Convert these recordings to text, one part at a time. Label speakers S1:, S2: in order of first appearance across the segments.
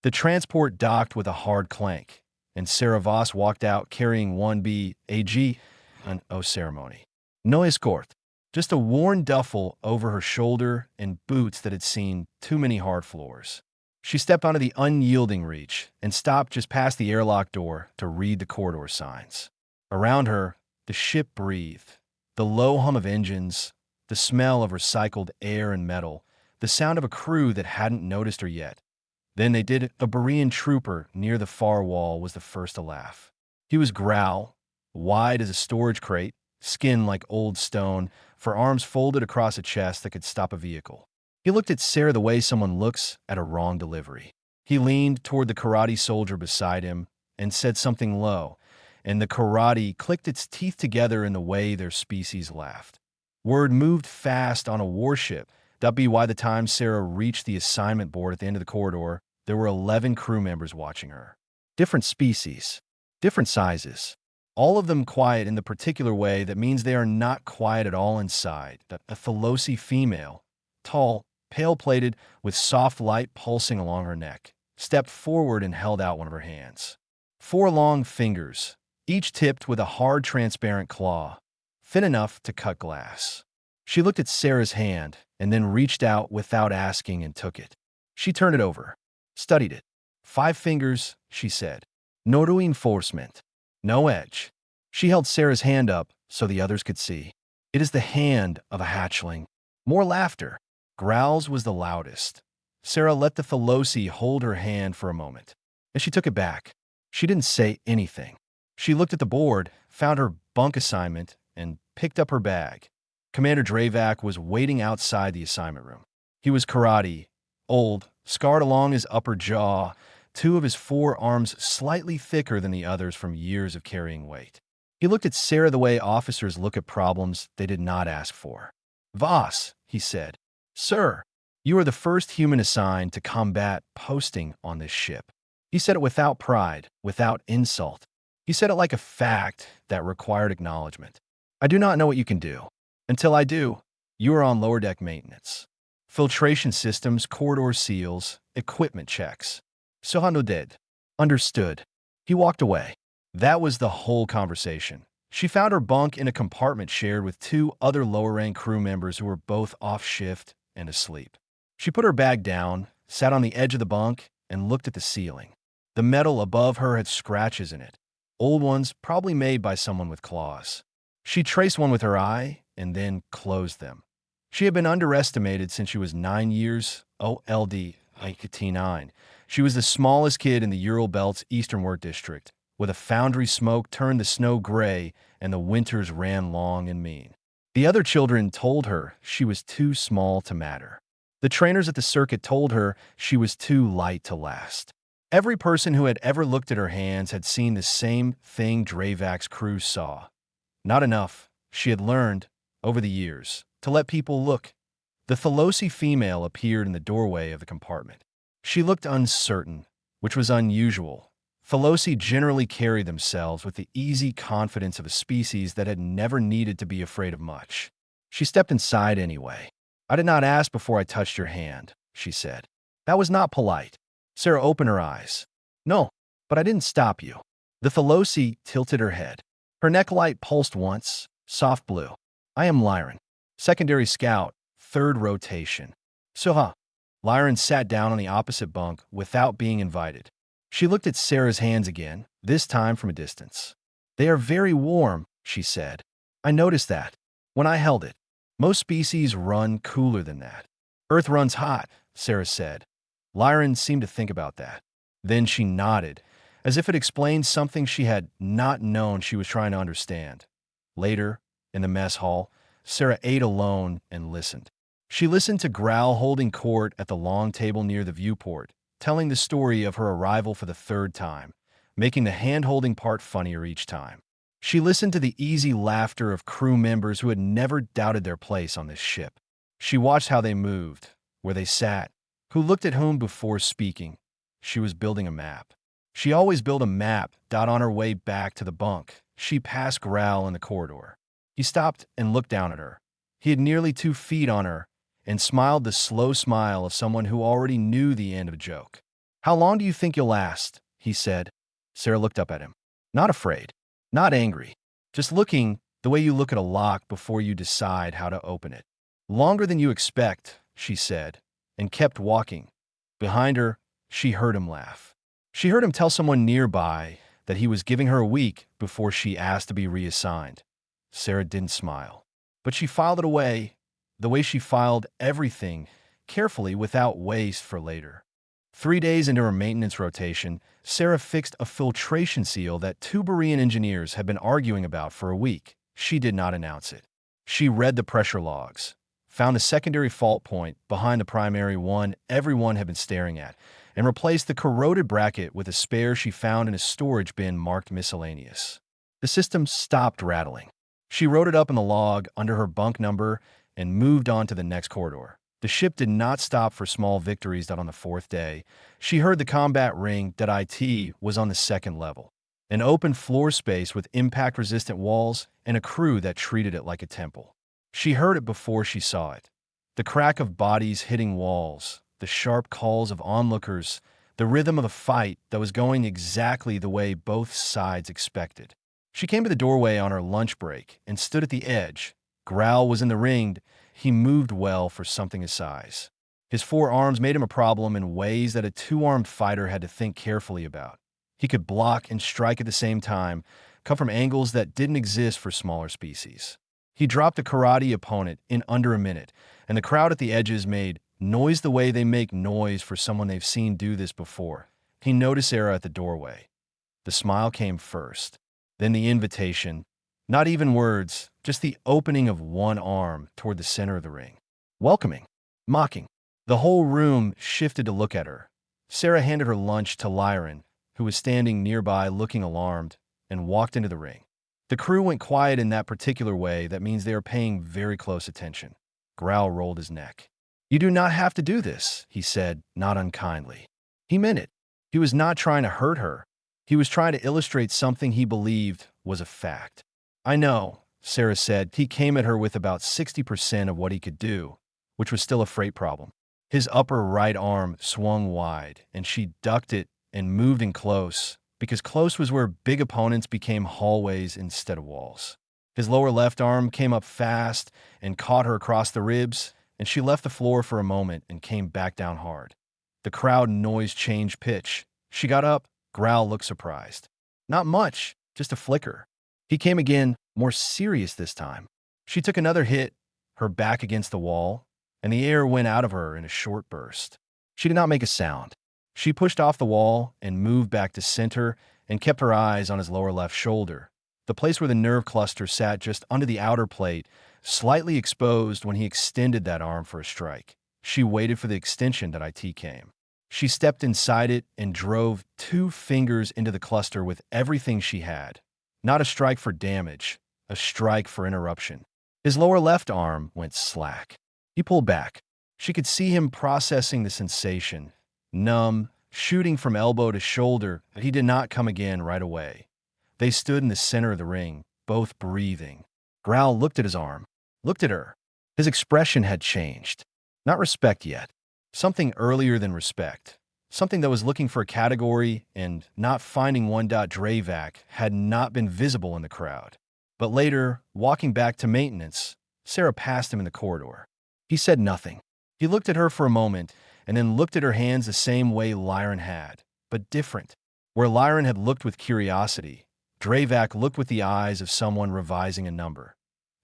S1: The transport docked with a hard clank, and Sarah Voss walked out carrying 1B-AG, an O ceremony. No escort, just a worn duffel over her shoulder and boots that had seen too many hard floors. She stepped onto the unyielding reach and stopped just past the airlock door to read the corridor signs. Around her, the ship breathed. The low hum of engines, the smell of recycled air and metal, the sound of a crew that hadn't noticed her yet. Then they did. A Berean trooper near the far wall was the first to laugh. He was growl, wide as a storage crate, skin like old stone, for arms folded across a chest that could stop a vehicle. He looked at Sarah the way someone looks at a wrong delivery. He leaned toward the karate soldier beside him and said something low, and the karate clicked its teeth together in the way their species laughed. Word moved fast on a warship. That'd be why the time Sarah reached the assignment board at the end of the corridor, there were 11 crew members watching her. Different species, different sizes, all of them quiet in the particular way that means they are not quiet at all inside. A Thalosi female, tall, pale-plated, with soft light pulsing along her neck, stepped forward and held out one of her hands. 4 long fingers, each tipped with a hard, transparent claw, thin enough to cut glass. She looked at Sarah's hand and then reached out without asking and took it. She turned it over, studied it. 5 fingers, she said. No reinforcement, no edge. She held Sarah's hand up so the others could see. It is the hand of a hatchling. More laughter. Growls was the loudest. Sarah let the Thalosi hold her hand for a moment, and she took it back. She didn't say anything. She looked at the board, found her bunk assignment, and picked up her bag. Commander Dravak was waiting outside the assignment room. He was karate, old, scarred along his upper jaw, 2 of his 4 arms slightly thicker than the others from years of carrying weight. He looked at Sarah the way officers look at problems they did not ask for. Voss, he said. Sir, you are the first human assigned to combat posting on this ship. He said it without pride, without insult. He said it like a fact that required acknowledgement. I do not know what you can do. Until I do, you are on lower deck maintenance. Filtration systems, corridor seals, equipment checks. Sohano did. Understood. He walked away. That was the whole conversation. She found her bunk in a compartment shared with 2 other lower-rank crew members who were both off shift and asleep. She put her bag down, sat on the edge of the bunk, and looked at the ceiling. The metal above her had scratches in it. Old ones, probably made by someone with claws. She traced one with her eye and then closed them. She had been underestimated since she was 9 years old, IKT9. She was the smallest kid in the Ural Belt's Eastern Work District, where the foundry smoke turned the snow gray and the winters ran long and mean. The other children told her she was too small to matter. The trainers at the circuit told her she was too light to last. Every person who had ever looked at her hands had seen the same thing Dravak's crew saw. Not enough, she had learned, over the years, to let people look. The Thalosi female appeared in the doorway of the compartment. She looked uncertain, which was unusual. Thalosi generally carry themselves with the easy confidence of a species that had never needed to be afraid of much. She stepped inside anyway. I did not ask before I touched your hand, she said. That was not polite. Sarah opened her eyes. No, but I didn't stop you. The Thalosi tilted her head. Her necklight pulsed once, soft blue. I am Lyran, secondary scout, 3rd rotation. So, Lyran sat down on the opposite bunk without being invited. She looked at Sarah's hands again, this time from a distance. They are very warm, she said. I noticed that when I held it. Most species run cooler than that. Earth runs hot, Sarah said. Lyran seemed to think about that. Then she nodded, as if it explained something she had not known she was trying to understand. Later, in the mess hall, Sarah ate alone and listened. She listened to Growl holding court at the long table near the viewport, telling the story of her arrival for the 3rd time, making the hand-holding part funnier each time. She listened to the easy laughter of crew members who had never doubted their place on this ship. She watched how they moved, where they sat, who looked at whom before speaking. She was building a map. She always built a map. On her way back to the bunk, she passed Growl in the corridor. He stopped and looked down at her. He had nearly 2 feet on her and smiled the slow smile of someone who already knew the end of a joke. How long do you think you'll last? He said. Sarah looked up at him. Not afraid. Not angry. Just looking the way you look at a lock before you decide how to open it. Longer than you expect, she said, and kept walking. Behind her, she heard him laugh. She heard him tell someone nearby that he was giving her a week before she asked to be reassigned. Sarah didn't smile, but she filed it away, the way she filed everything, carefully without waste for later. 3 days into her maintenance rotation, Sarah fixed a filtration seal that two Berean engineers had been arguing about for a week. She did not announce it. She read the pressure logs, found a secondary fault point behind the primary one everyone had been staring at, and replaced the corroded bracket with a spare she found in a storage bin marked miscellaneous. The system stopped rattling. She wrote it up in the log under her bunk number and moved on to the next corridor. The ship did not stop for small victories that on the 4th day. She heard the combat ring that IT was on the 2nd level, an open floor space with impact-resistant walls and a crew that treated it like a temple. She heard it before she saw it. The crack of bodies hitting walls, the sharp calls of onlookers, the rhythm of a fight that was going exactly the way both sides expected. She came to the doorway on her lunch break and stood at the edge. Growl was in the ring. He moved well for something his size. His 4 arms made him a problem in ways that a 2-armed fighter had to think carefully about. He could block and strike at the same time, come from angles that didn't exist for smaller species. He dropped the karate opponent in under a minute, and the crowd at the edges made noise the way they make noise for someone they've seen do this before. He noticed Sarah at the doorway. The smile came first, then the invitation. Not even words, just the opening of one arm toward the center of the ring. Welcoming, mocking. The whole room shifted to look at her. Sarah handed her lunch to Lyran, who was standing nearby looking alarmed, and walked into the ring. The crew went quiet in that particular way that means they are paying very close attention. Growl rolled his neck. You do not have to do this, he said, not unkindly. He meant it. He was not trying to hurt her. He was trying to illustrate something he believed was a fact. I know, Sarah said. He came at her with about 60% of what he could do, which was still a freight problem. His upper right arm swung wide, and she ducked it and moved in close, because close was where big opponents became hallways instead of walls. His lower left arm came up fast and caught her across the ribs, and she left the floor for a moment and came back down hard. The crowd noise changed pitch. She got up. Growl looked surprised. Not much, just a flicker. He came again, more serious this time. She took another hit, her back against the wall, and the air went out of her in a short burst. She did not make a sound. She pushed off the wall and moved back to center and kept her eyes on his lower left shoulder, the place where the nerve cluster sat just under the outer plate, slightly exposed when he extended that arm for a strike. She waited for the extension that IT came. She stepped inside it and drove 2 fingers into the cluster with everything she had. Not a strike for damage, a strike for interruption. His lower left arm went slack. He pulled back. She could see him processing the sensation, numb, shooting from elbow to shoulder, but he did not come again right away. They stood in the center of the ring, both breathing. Growl looked at his arm, looked at her. His expression had changed. Not respect yet. Something earlier than respect. Something that was looking for a category and not finding one. Dravac had not been visible in the crowd. But later, walking back to maintenance, Sarah passed him in the corridor. He said nothing. He looked at her for a moment and then looked at her hands the same way Lyran had, but different. Where Lyran had looked with curiosity, Dravac looked with the eyes of someone revising a number.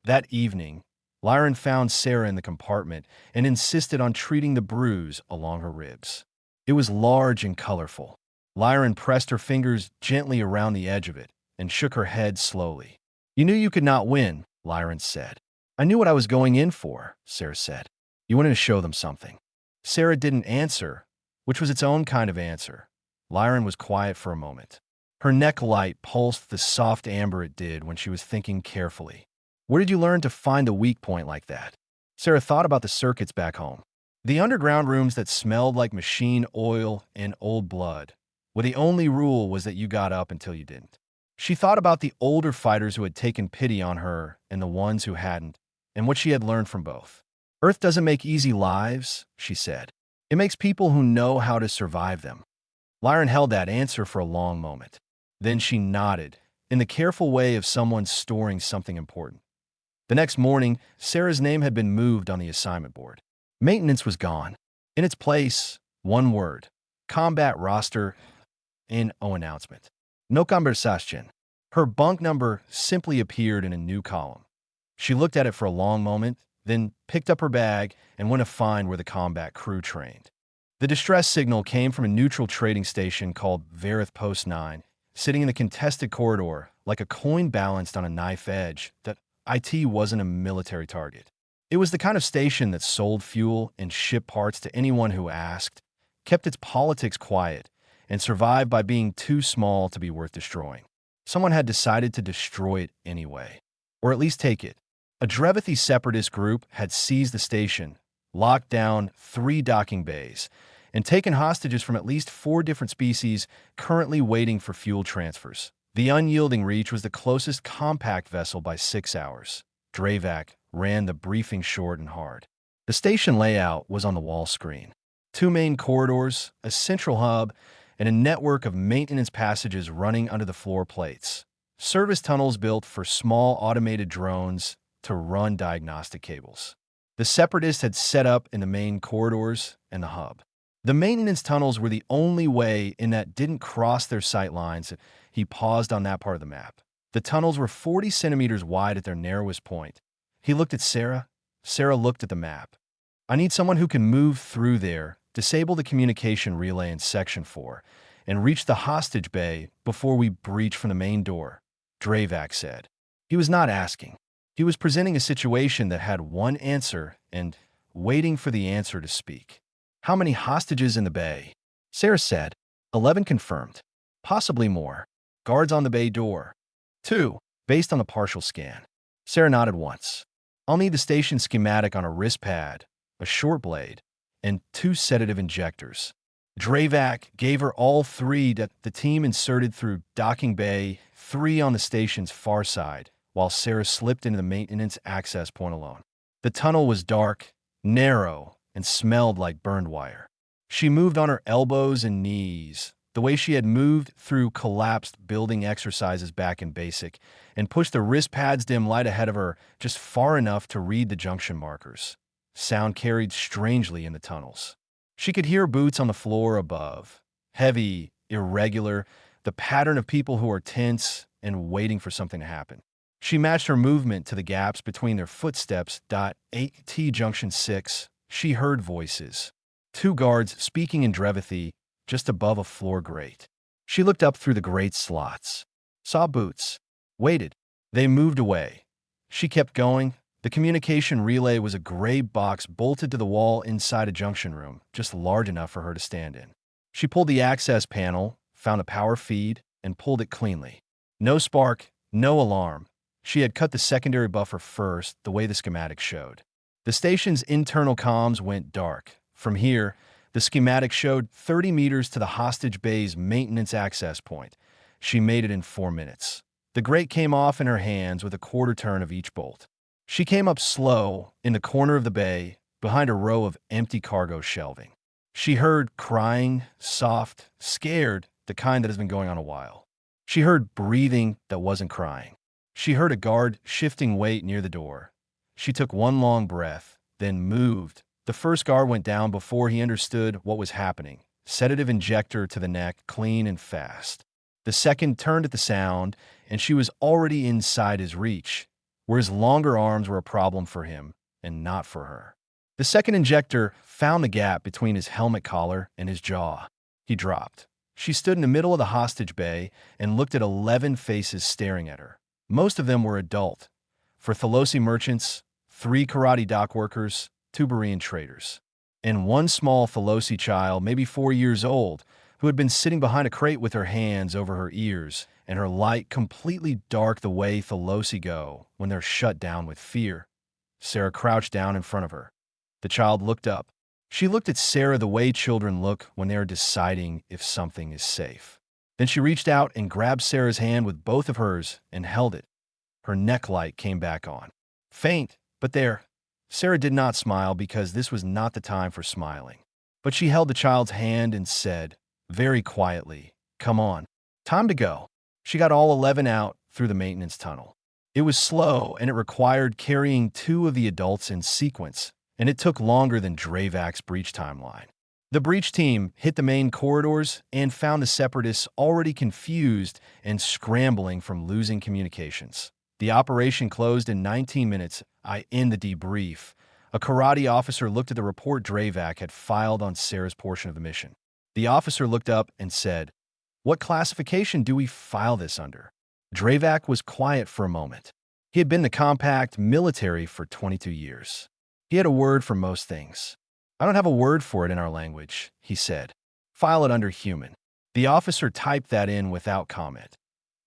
S1: That evening, Lyran found Sarah in the compartment and insisted on treating the bruise along her ribs. It was large and colorful. Lyran pressed her fingers gently around the edge of it and shook her head slowly. You knew you could not win, Lyran said. I knew what I was going in for, Sarah said. You wanted to show them something. Sarah didn't answer, which was its own kind of answer. Lyran was quiet for a moment. Her neck light pulsed the soft amber it did when she was thinking carefully. Where did you learn to find a weak point like that? Sarah thought about the circuits back home. The underground rooms that smelled like machine oil and old blood, where the only rule was that you got up until you didn't. She thought about the older fighters who had taken pity on her and the ones who hadn't, and what she had learned from both. Earth doesn't make easy lives, she said. It makes people who know how to survive them. Lyron held that answer for a long moment. Then she nodded, in the careful way of someone storing something important. The next morning, Sarah's name had been moved on the assignment board. Maintenance was gone. In its place, one word: combat roster and announcement. No conversation. Her bunk number simply appeared in a new column. She looked at it for a long moment, then picked up her bag and went to find where the combat crew trained. The distress signal came from a neutral trading station called Verith Post 9, sitting in the contested corridor like a coin balanced on a knife edge that IT wasn't a military target. It was the kind of station that sold fuel and shipped parts to anyone who asked, kept its politics quiet, and survived by being too small to be worth destroying. Someone had decided to destroy it anyway, or at least take it. A Drevithi separatist group had seized the station, locked down 3 docking bays, and taken hostages from at least 4 different species currently waiting for fuel transfers. The Unyielding Reach was the closest compact vessel by 6 hours. Dravac ran the briefing short and hard. The station layout was on the wall screen. 2 main corridors, a central hub, and a network of maintenance passages running under the floor plates. Service tunnels built for small automated drones to run diagnostic cables. The Separatists had set up in the main corridors and the hub. The maintenance tunnels were the only way in that didn't cross their sight lines. He paused on that part of the map. The tunnels were 40 centimeters wide at their narrowest point. He looked at Sarah. Sarah looked at the map. I need someone who can move through there, disable the communication relay in Section 4, and reach the hostage bay before we breach from the main door, Dravac said. He was not asking. He was presenting a situation that had one answer and waiting for the answer to speak. How many hostages in the bay? Sarah said. 11 confirmed. Possibly more. Guards on the bay door. 2, based on a partial scan. Sarah nodded once. I'll need the station schematic on a wrist pad, a short blade, and 2 sedative injectors. Dravac gave her all 3 that the team inserted through docking bay 3 on the station's far side, while Sarah slipped into the maintenance access point alone. The tunnel was dark, narrow, and smelled like burned wire. She moved on her elbows and knees, the way she had moved through collapsed building exercises back in basic, and pushed the wrist pad's dim light ahead of her just far enough to read the junction markers. Sound carried strangely in the tunnels. She could hear boots on the floor above, heavy, irregular, the pattern of people who are tense and waiting for something to happen. She matched her movement to the gaps between their footsteps. At T Junction 6, she heard voices. 2 guards speaking in Drevithi just above a floor grate. She looked up through the grate slots. Saw boots. Waited. They moved away. She kept going. The communication relay was a gray box bolted to the wall inside a junction room, just large enough for her to stand in. She pulled the access panel, found a power feed, and pulled it cleanly. No spark, no alarm. She had cut the secondary buffer first, the way the schematic showed. The station's internal comms went dark. From here, the schematic showed 30 meters to the hostage bay's maintenance access point. She made it in 4 minutes. The grate came off in her hands with a quarter turn of each bolt. She came up slow, in the corner of the bay, behind a row of empty cargo shelving. She heard crying, soft, scared, the kind that has been going on a while. She heard breathing that wasn't crying. She heard a guard shifting weight near the door. She took one long breath, then moved. The first guard went down before he understood what was happening. Sedative injector to the neck, clean and fast. The second turned at the sound, and she was already inside his reach, where his longer arms were a problem for him and not for her. The second injector found the gap between his helmet collar and his jaw. He dropped. She stood in the middle of the hostage bay and looked at 11 faces staring at her. Most of them were adult. For Thalosi merchants, 3 karate dock workers, 2 Berean traders, and 1 small Thalosi child, maybe 4 years old, who had been sitting behind a crate with her hands over her ears and her light completely dark the way Thalosi go when they're shut down with fear. Sarah crouched down in front of her. The child looked up. She looked at Sarah the way children look when they are deciding if something is safe. Then she reached out and grabbed Sarah's hand with both of hers and held it. Her neck light came back on. Faint, but there. Sarah did not smile because this was not the time for smiling. But she held the child's hand and said, very quietly. Come on. Time to go. She got all 11 out through the maintenance tunnel. It was slow, and it required carrying 2 of the adults in sequence, and it took longer than Dravak's breach timeline. The breach team hit the main corridors and found the Separatists already confused and scrambling from losing communications. The operation closed in 19 minutes. In the debrief, a karate officer looked at the report Dravak had filed on Sarah's portion of the mission. The officer looked up and said, "What classification do we file this under?" Dravak was quiet for a moment. He had been in the compact military for 22 years. He had a word for most things. "I don't have a word for it in our language," he said. "File it under human." The officer typed that in without comment.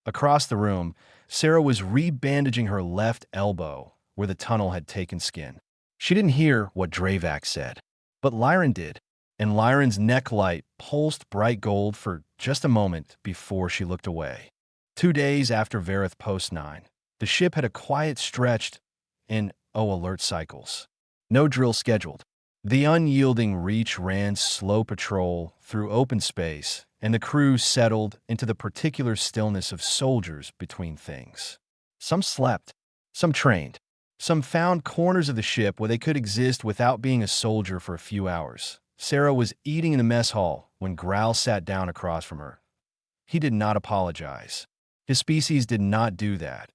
S1: Across the room, Sarah was rebandaging her left elbow where the tunnel had taken skin. She didn't hear what Dravak said, but Lyran did, and Lyran's neck light pulsed bright gold for just a moment before she looked away. 2 days after Vareth Post 9, the ship had a quiet stretch in alert cycles. No drill scheduled. The unyielding Reach ran slow patrol through open space, and the crew settled into the particular stillness of soldiers between things. Some slept, some trained, some found corners of the ship where they could exist without being a soldier for a few hours. Sarah was eating in the mess hall when Growl sat down across from her. He did not apologize. His species did not do that.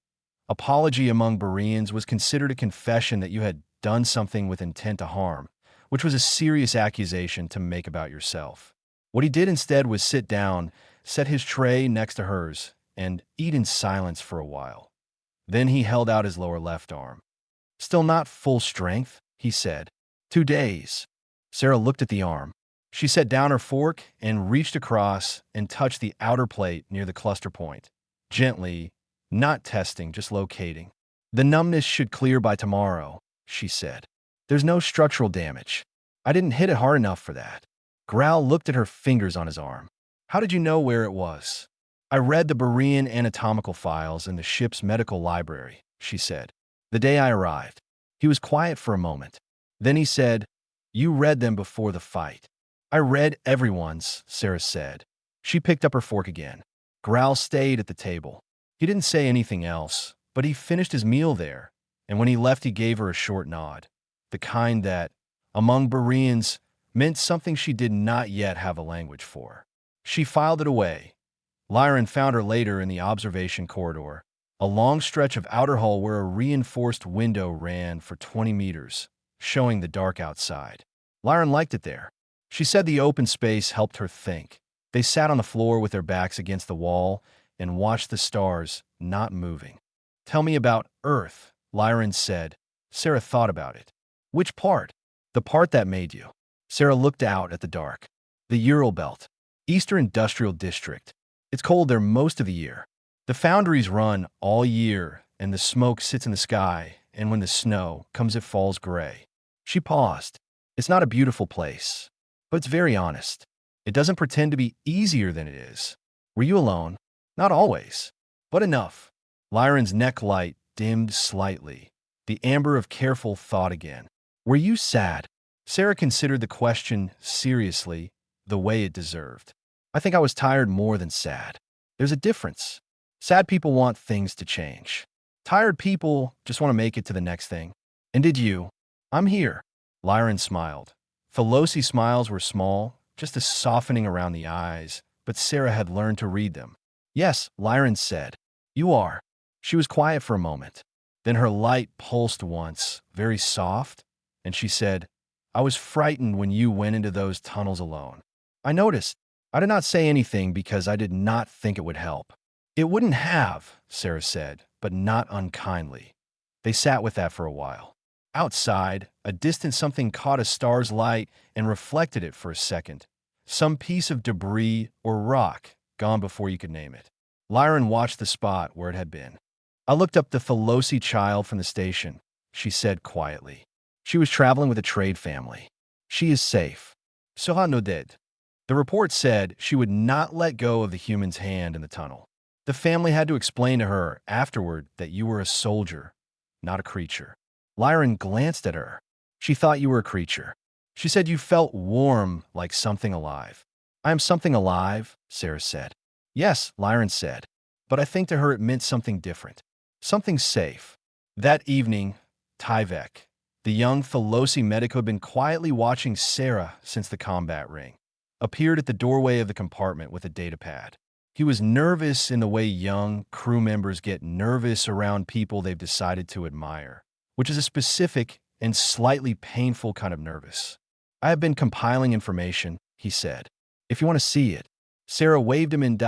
S1: Apology among Bereans was considered a confession that you had done something with intent to harm, which was a serious accusation to make about yourself. What he did instead was sit down, set his tray next to hers, and eat in silence for a while. Then he held out his lower left arm. "Still not full strength," he said. 2 days. Sarah looked at the arm. She set down her fork and reached across and touched the outer plate near the cluster point. Gently, not testing, just locating. "The numbness should clear by tomorrow," she said. "There's no structural damage. I didn't hit it hard enough for that." Growl looked at her fingers on his arm. "How did you know where it was?" "I read the Berean anatomical files in the ship's medical library," she said. "The day I arrived." He was quiet for a moment. Then he said, "You read them before the fight." "I read everyone's," Sarah said. She picked up her fork again. Growl stayed at the table. He didn't say anything else, but he finished his meal there, and when he left he gave her a short nod, the kind that, among Bereans, meant something she did not yet have a language for. She filed it away. Lyran found her later in the observation corridor, a long stretch of outer hull where a reinforced window ran for 20 meters, showing the dark outside. Lyran liked it there. She said the open space helped her think. They sat on the floor with their backs against the wall and watched the stars not moving. "Tell me about Earth," Lyran said. Sarah thought about it. "Which part?" "The part that made you." Sarah looked out at the dark. "The Ural Belt, Eastern Industrial District. It's cold there most of the year. The foundries run all year, and the smoke sits in the sky, and when the snow comes it falls gray." She paused. "It's not a beautiful place, but it's very honest. It doesn't pretend to be easier than it is." "Were you alone?" "Not always, but enough." Lyran's neck light dimmed slightly, the amber of careful thought again. "Were you sad?" Sarah considered the question seriously, the way it deserved. "I think I was tired more than sad. There's a difference. Sad people want things to change. Tired people just want to make it to the next thing." "And did you?" "I'm here." Lyran smiled. Thalosi smiles were small, just a softening around the eyes, but Sarah had learned to read them. "Yes," Lyran said. "You are." She was quiet for a moment. Then her light pulsed once, very soft, and she said, "I was frightened when you went into those tunnels alone. I noticed. I did not say anything because I did not think it would help." "It wouldn't have," Sarah said, but not unkindly. They sat with that for a while. Outside, a distant something caught a star's light and reflected it for a second. Some piece of debris or rock, gone before you could name it. Lyran watched the spot where it had been. "I looked up the Thalosi child from the station," she said quietly. "She was traveling with a trade family. She is safe. Sera no dead." The report said she would not let go of the human's hand in the tunnel. The family had to explain to her afterward that you were a soldier, not a creature. Lyran glanced at her. "She thought you were a creature. She said you felt warm like something alive." I am something alive, Sarah said. Yes, Lyron said. But I think to her it meant something different. Something safe. That evening, Tyvek, the young Thalosi medic who had been quietly watching Sarah since the combat ring, appeared at the doorway of the compartment with a datapad. He was nervous in the way young crew members get nervous around people they've decided to admire, which is a specific and slightly painful kind of nervous. I have been compiling information, he said. If you want to see it. Sarah waved him in.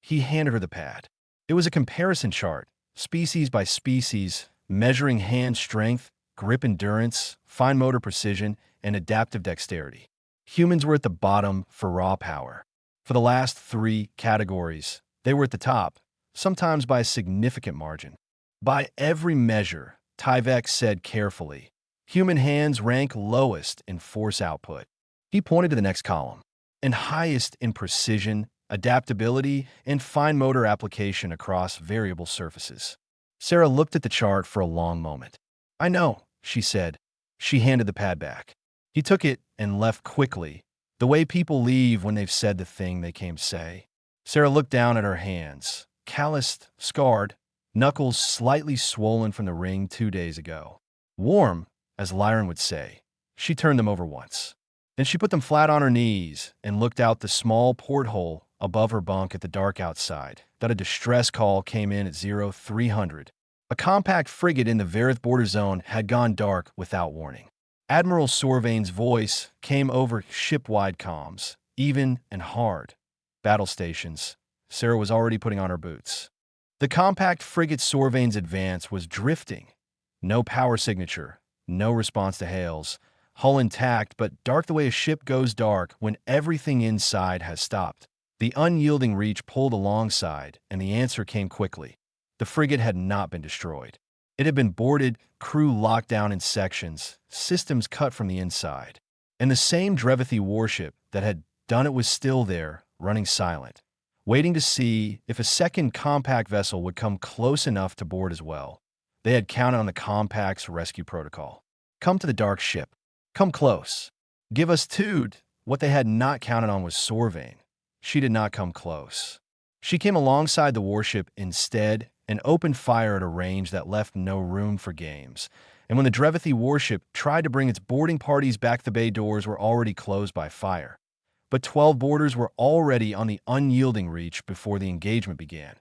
S1: He handed her the pad. It was a comparison chart, species by species, measuring hand strength, grip endurance, fine motor precision, and adaptive dexterity. Humans were at the bottom for raw power. For the last 3 categories, they were at the top, sometimes by a significant margin. By every measure, Tyvek said carefully, human hands rank lowest in force output. He pointed to the next column, and highest in precision, adaptability, and fine motor application across variable surfaces. Sarah looked at the chart for a long moment. I know, she said. She handed the pad back. He took it and left quickly, the way people leave when they've said the thing they came to say. Sarah looked down at her hands, calloused, scarred, knuckles slightly swollen from the ring 2 days ago. Warm, as Lyron would say. She turned them over once. Then she put them flat on her knees and looked out the small porthole above her bunk at the dark outside. That a distress call came in at 0300. A compact frigate in the Varith border zone had gone dark without warning. Admiral Sorvain's voice came over ship-wide comms, even and hard. Battle stations. Sarah was already putting on her boots. The compact frigate Sorvain's advance was drifting. No power signature, no response to hails. Hull intact, but dark the way a ship goes dark when everything inside has stopped. The unyielding reach pulled alongside, and the answer came quickly. The frigate had not been destroyed. It had been boarded, crew locked down in sections, systems cut from the inside. And the same Drevithi warship that had done it was still there, running silent, waiting to see if a second compact vessel would come close enough to board as well. They had counted on the compact's rescue protocol. Come to the dark ship. Come close. Give us Tude. What they had not counted on was Sorvain. She did not come close. She came alongside the warship instead and opened fire at a range that left no room for games. And when the Drevithi warship tried to bring its boarding parties back, the bay doors were already closed by fire. But 12 boarders were already on the unyielding reach before the engagement began.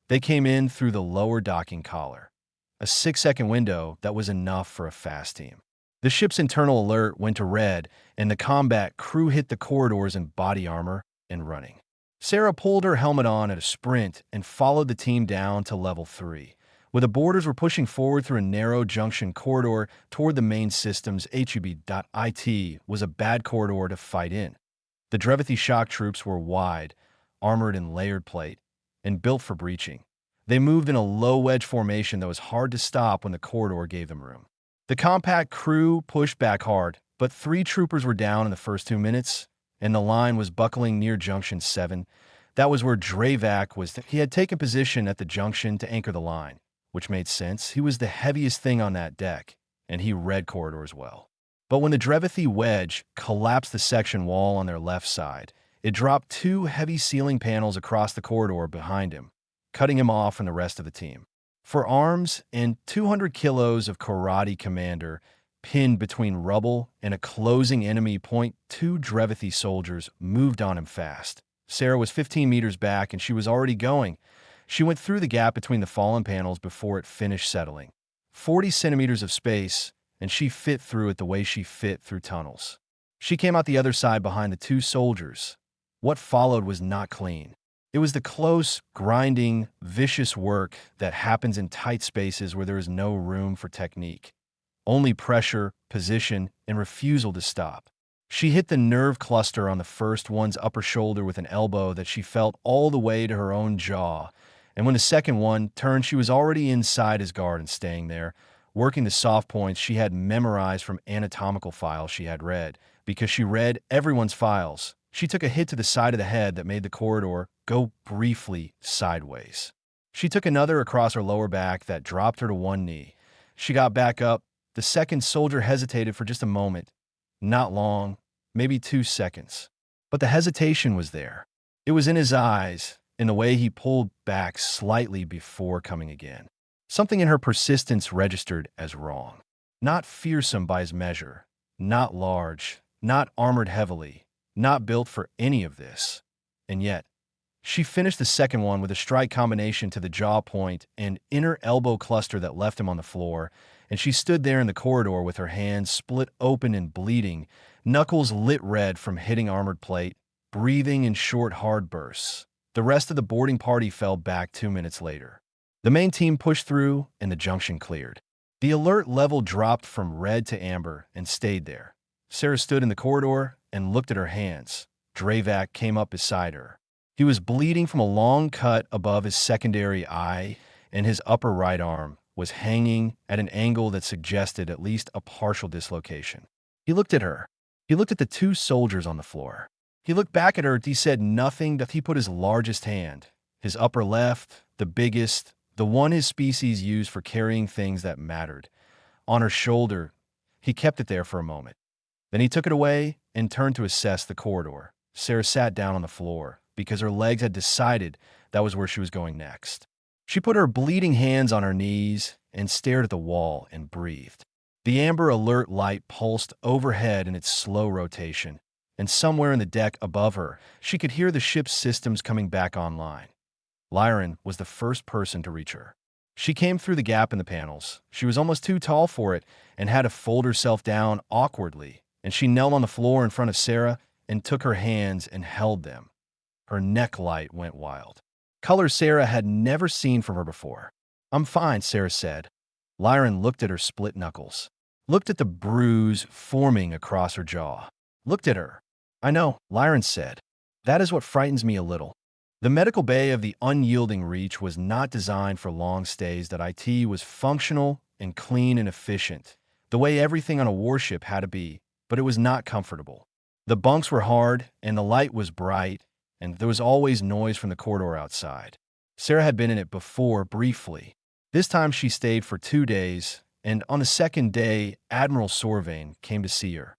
S1: They came in through the lower docking collar. A 6-second window that was enough for a fast team. The ship's internal alert went to red, and the combat crew hit the corridors in body armor and running. Sarah pulled her helmet on at a sprint and followed the team down to level 3, where the boarders were pushing forward through a narrow junction corridor toward the main systems. HFY was a bad corridor to fight in. The Drevithi shock troops were wide, armored in layered plate, and built for breaching. They moved in a low wedge formation that was hard to stop when the corridor gave them room. The compact crew pushed back hard, but 3 troopers were down in the first 2 minutes, and the line was buckling near Junction 7. That was where Dravak was. He had taken position at the junction to anchor the line, which made sense. He was the heaviest thing on that deck, and he read corridors well. But when the Drevithi wedge collapsed the section wall on their left side, it dropped 2 heavy ceiling panels across the corridor behind him, cutting him off from the rest of the team. For arms and 200 kilos of karate commander pinned between rubble and a closing enemy point, 2 Drevithi soldiers moved on him fast. Sarah was 15 meters back and she was already going. She went through the gap between the fallen panels before it finished settling. 40 centimeters of space, and she fit through it the way she fit through tunnels. She came out the other side behind the 2 soldiers. What followed was not clean. It was the close, grinding, vicious work that happens in tight spaces where there is no room for technique. Only pressure, position, and refusal to stop. She hit the nerve cluster on the first one's upper shoulder with an elbow that she felt all the way to her own jaw, and when the second one turned, she was already inside his guard and staying there, working the soft points she had memorized from anatomical files she had read, because she read everyone's files. She took a hit to the side of the head that made the corridor go briefly sideways. She took another across her lower back that dropped her to one knee. She got back up. The second soldier hesitated for just a moment. Not long, maybe 2 seconds. But the hesitation was there. It was in his eyes, in the way he pulled back slightly before coming again. Something in her persistence registered as wrong. Not fearsome by his measure, not large, not armored heavily, not built for any of this. And yet, she finished the second one with a strike combination to the jaw point and inner elbow cluster that left him on the floor, and she stood there in the corridor with her hands split open and bleeding, knuckles lit red from hitting armored plate, breathing in short, hard bursts. The rest of the boarding party fell back 2 minutes later. The main team pushed through, and the junction cleared. The alert level dropped from red to amber and stayed there. Sarah stood in the corridor and looked at her hands. Dravak came up beside her. He was bleeding from a long cut above his secondary eye, and his upper right arm was hanging at an angle that suggested at least a partial dislocation. He looked at her. He looked at the two soldiers on the floor. He looked back at her. He said nothing. That he put his largest hand, his upper left, the biggest, the one his species used for carrying things that mattered, on her shoulder. He kept it there for a moment. Then he took it away and turned to assess the corridor. Sarah sat down on the floor because her legs had decided that was where she was going next. She put her bleeding hands on her knees and stared at the wall and breathed. The amber alert light pulsed overhead in its slow rotation, and somewhere in the deck above her, she could hear the ship's systems coming back online. Lyran was the first person to reach her. She came through the gap in the panels. She was almost too tall for it and had to fold herself down awkwardly, and she knelt on the floor in front of Sarah and took her hands and held them. Her neck light went wild. Color Sarah had never seen from her before. "I'm fine," Sarah said. Lyran looked at her split knuckles, looked at the bruise forming across her jaw, looked at her. "I know," Lyran said. "That is what frightens me a little." The medical bay of the unyielding Reach was not designed for long stays. That IT was functional and clean and efficient, the way everything on a warship had to be, but it was not comfortable. The bunks were hard, and the light was bright, and there was always noise from the corridor outside. Sarah had been in it before, briefly. This time she stayed for 2 days, and on the second day, Admiral Sorvain came to see her.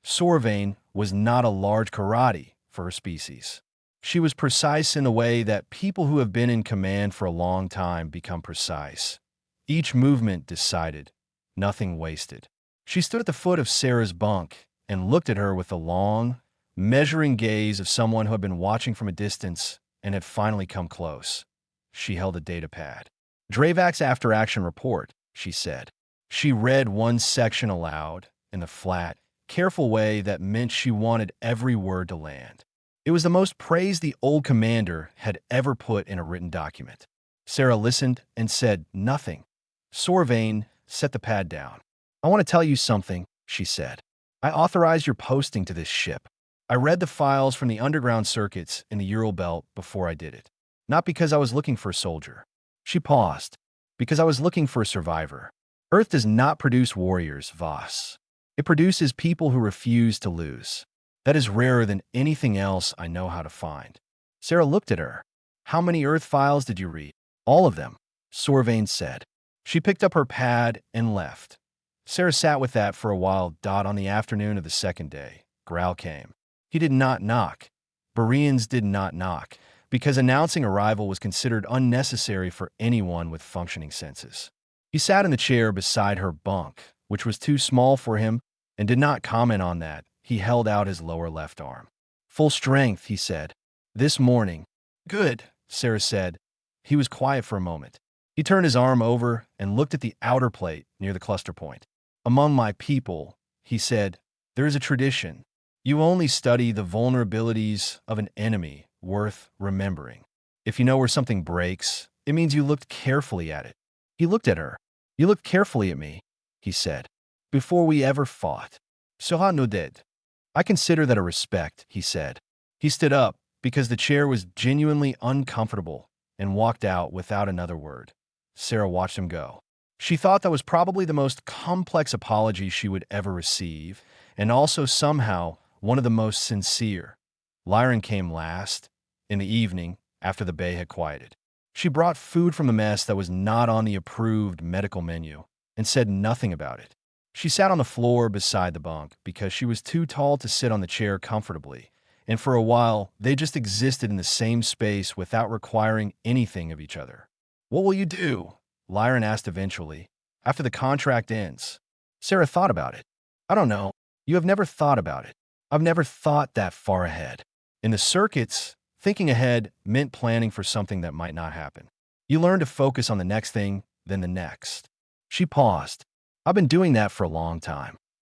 S1: Sorvain was not a large karate for her species. She was precise in the way that people who have been in command for a long time become precise. Each movement decided, nothing wasted. She stood at the foot of Sarah's bunk and looked at her with the long, measuring gaze of someone who had been watching from a distance and had finally come close. She held a data pad. "Dravak's after-action report," she said. She read one section aloud in the flat, careful way that meant she wanted every word to land. It was the most praise the old commander had ever put in a written document. Sarah listened and said nothing. Sorvain set the pad down. "I want to tell you something," she said. "I authorized your posting to this ship. I read the files from the underground circuits in the Ural Belt before I did it. Not because I was looking for a soldier." She paused. "Because I was looking for a survivor. Earth does not produce warriors, Voss. It produces people who refuse to lose. That is rarer than anything else I know how to find." Sarah looked at her. "How many Earth files did you read?" "All of them," Sorvain said. She picked up her pad and left. Sarah sat with that for a while. On the afternoon of the second day, Growl came. He did not knock. Bereans did not knock, because announcing arrival was considered unnecessary for anyone with functioning senses. He sat in the chair beside her bunk, which was too small for him, and did not comment on that. He held out his lower left arm. "Full strength," he said. "This morning." "Good," Sarah said. He was quiet for a moment. He turned his arm over and looked at the outer plate near the cluster point. "Among my people," he said, "there is a tradition. You only study the vulnerabilities of an enemy worth remembering. If you know where something breaks, it means you looked carefully at it." He looked at her. "You looked carefully at me," he said, "before we ever fought." "Sera nodded." "I consider that a respect," he said. He stood up because the chair was genuinely uncomfortable and walked out without another word. Sarah watched him go. She thought that was probably the most complex apology she would ever receive, and also somehow one of the most sincere. Lyran came last, in the evening, after the bay had quieted. She brought food from the mess that was not on the approved medical menu, and said nothing about it. She sat on the floor beside the bunk because she was too tall to sit on the chair comfortably, and for a while, they just existed in the same space without requiring anything of each other. "What will you do?" Lyran asked eventually. "After the contract ends." Sarah thought about it. "I don't know. You have never thought about it. I've never thought that far ahead." In the circuits, thinking ahead meant planning for something that might not happen. You learn to focus on the next thing, then the next. She paused. "I've been doing that for a long time."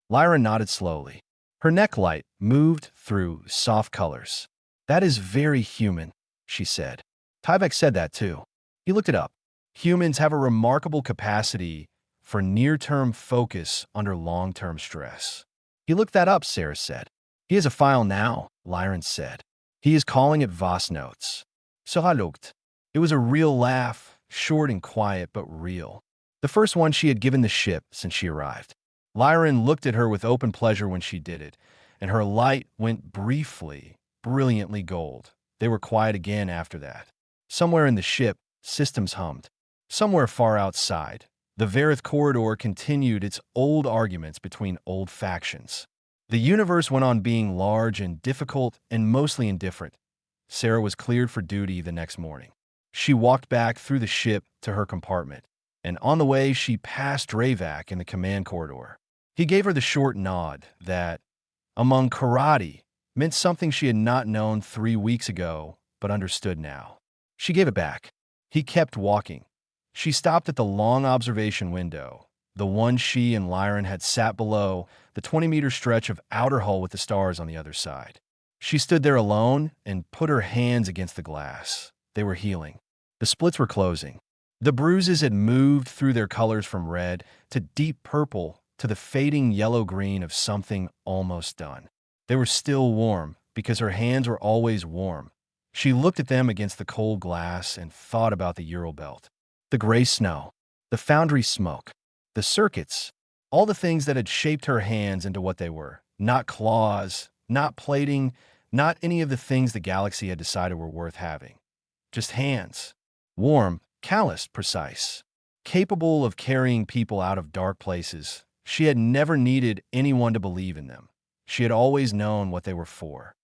S1: Lyra nodded slowly. Her neck light moved through soft colors. "That is very human," she said. Tyvek said that too. He looked it up. Humans have a remarkable capacity for near-term focus under long-term stress. He looked that up, Sarah said. "He has a file now," Lyran said. "He is calling it Voss Notes." Sarah looked. It was a real laugh, short and quiet, but real. The first one she had given the ship since she arrived. Lyran looked at her with open pleasure when she did it, and her light went briefly, brilliantly gold. They were quiet again after that. Somewhere in the ship, systems hummed. Somewhere far outside, the Varith corridor continued its old arguments between old factions. The universe went on being large and difficult and mostly indifferent. Sarah was cleared for duty the next morning. She walked back through the ship to her compartment, and on the way she passed Dravak in the command corridor. He gave her the short nod that, among karate, meant something she had not known 3 weeks ago, but understood now. She gave it back. He kept walking. She stopped at the long observation window, the one she and Lyran had sat below, the 20-meter stretch of outer hull with the stars on the other side. She stood there alone and put her hands against the glass. They were healing. The splits were closing. The bruises had moved through their colors from red to deep purple to the fading yellow-green of something almost done. They were still warm because her hands were always warm. She looked at them against the cold glass and thought about the Ural belt. The gray snow, the foundry smoke, the circuits, all the things that had shaped her hands into what they were. Not claws, not plating, not any of the things the galaxy had decided were worth having. Just hands. Warm, calloused, precise. Capable of carrying people out of dark places. She had never needed anyone to believe in them. She had always known what they were for.